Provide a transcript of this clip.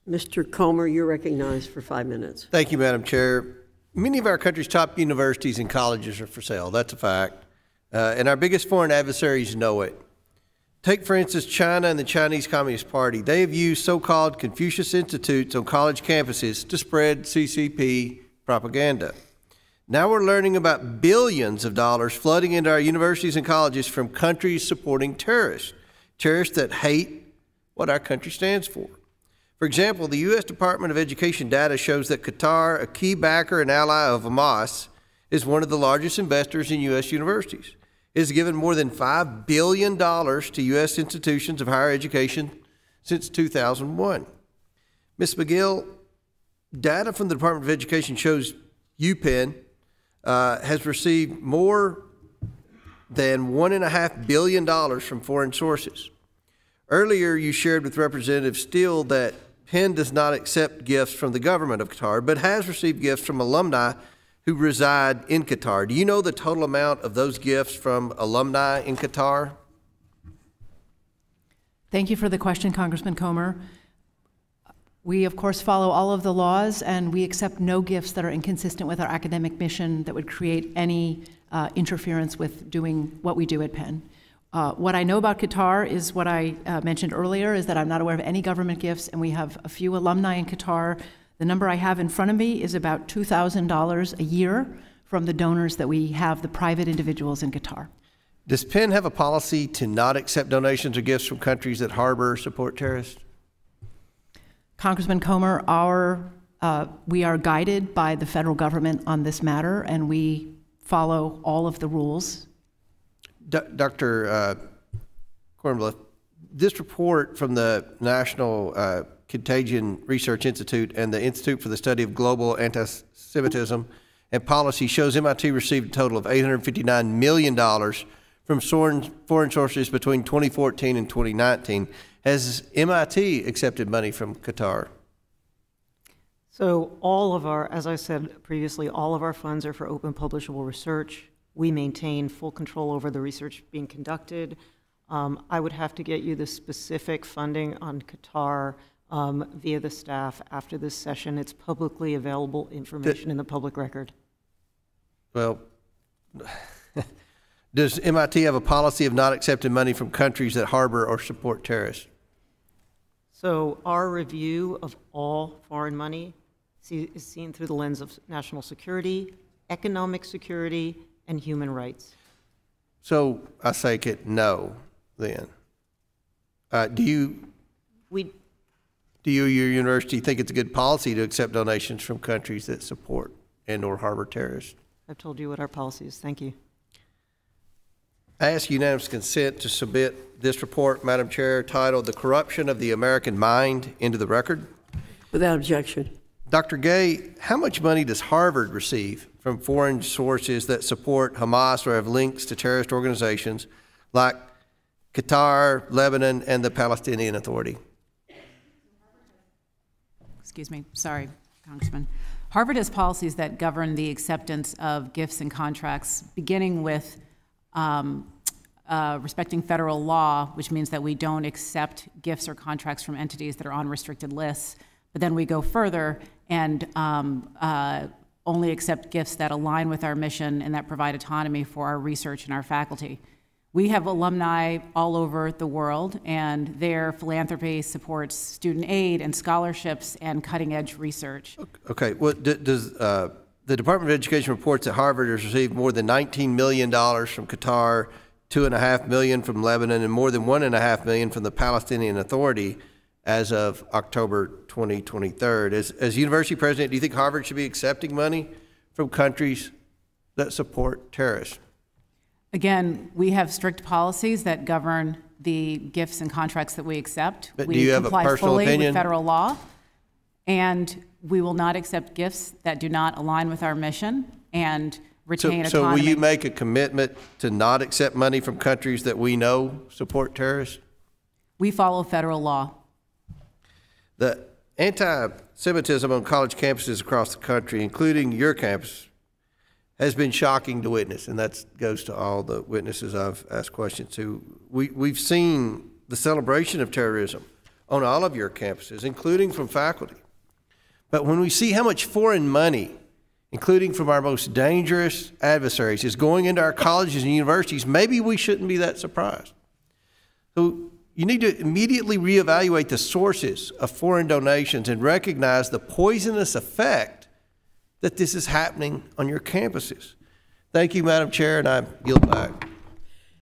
Mr. Comer, you're recognized for 5 minutes. Thank you, Madam Chair. Many of our country's top universities and colleges are for sale. That's a fact. And our biggest foreign adversaries know it. Take, for instance, China and the Chinese Communist Party. They have used so-called Confucius Institutes on college campuses to spread CCP propaganda. Now we're learning about billions of dollars flooding into our universities and colleges from countries supporting terrorists that hate what our country stands for. For example, the U.S. Department of Education data shows that Qatar, a key backer and ally of Hamas, is one of the largest investors in U.S. universities. It has given more than $5 billion to U.S. institutions of higher education since 2001. Ms. McGill, data from the Department of Education shows UPenn has received more than $1.5 billion from foreign sources. Earlier, you shared with Representative Steele that Penn does not accept gifts from the government of Qatar, but has received gifts from alumni who reside in Qatar. Do you know the total amount of those gifts from alumni in Qatar? Thank you for the question, Congressman Comer. We, of course, follow all of the laws, and we accept no gifts that are inconsistent with our academic mission that would create any interference with doing what we do at Penn. What I know about Qatar is what I mentioned earlier, is that I'm not aware of any government gifts, and we have a few alumni in Qatar. The number I have in front of me is about $2,000 a year from the donors that we have, the private individuals in Qatar. Does Penn have a policy to not accept donations or gifts from countries that harbor or support terrorists? Congressman Comer, we are guided by the federal government on this matter, and we follow all of the rules. Dr. Kornbluth, this report from the National Contagion Research Institute and the Institute for the Study of Global Anti-Semitism and Policy shows MIT received a total of $859 million from foreign sources between 2014 and 2019. Has MIT accepted money from Qatar? So all of our, as I said previously, all of our funds are for open publishable research. We maintain full control over the research being conducted. I would have to get you the specific funding on Qatar via the staff after this session. It's publicly available information in the public record. Well, does MIT have a policy of not accepting money from countries that harbor or support terrorists? So our review of all foreign money is seen through the lens of national security, economic security, and human rights. So I take it no, then. Do you, your university, think it's a good policy to accept donations from countries that support and or harbor terrorists? I've told you what our policy is. Thank you. I ask unanimous consent to submit this report, Madam Chair, titled "The Corruption of the American Mind," into the record. Without objection. Dr. Gay, how much money does Harvard receive from foreign sources that support Hamas or have links to terrorist organizations like Qatar, Lebanon, and the Palestinian Authority? Excuse me, sorry, Congressman. Harvard has policies that govern the acceptance of gifts and contracts, beginning with respecting federal law, which means that we don't accept gifts or contracts from entities that are on restricted lists. But then we go further and only accept gifts that align with our mission and that provide autonomy for our research and our faculty. We have alumni all over the world, and their philanthropy supports student aid and scholarships and cutting-edge research. Okay, well, does the Department of Education reports that Harvard has received more than $19 million from Qatar, $2.5 million from Lebanon, and more than $1.5 million from the Palestinian Authority as of October 2023. As university president, do you think Harvard should be accepting money from countries that support terrorists? Again, we have strict policies that govern the gifts and contracts that we accept. But do you have a personal fully opinion? With federal law, and we will not accept gifts that do not align with our mission and retain autonomy. So will you make a commitment to not accept money from countries that we know support terrorists? We follow federal law. The anti-Semitism on college campuses across the country, including your campus, has been shocking to witness, and that goes to all the witnesses I've asked questions to. We've seen the celebration of terrorism on all of your campuses, including from faculty. But when we see how much foreign money, including from our most dangerous adversaries, is going into our colleges and universities, maybe we shouldn't be that surprised. So you need to immediately reevaluate the sources of foreign donations and recognize the poisonous effect that this is happening on your campuses. Thank you, Madam Chair, and I yield back.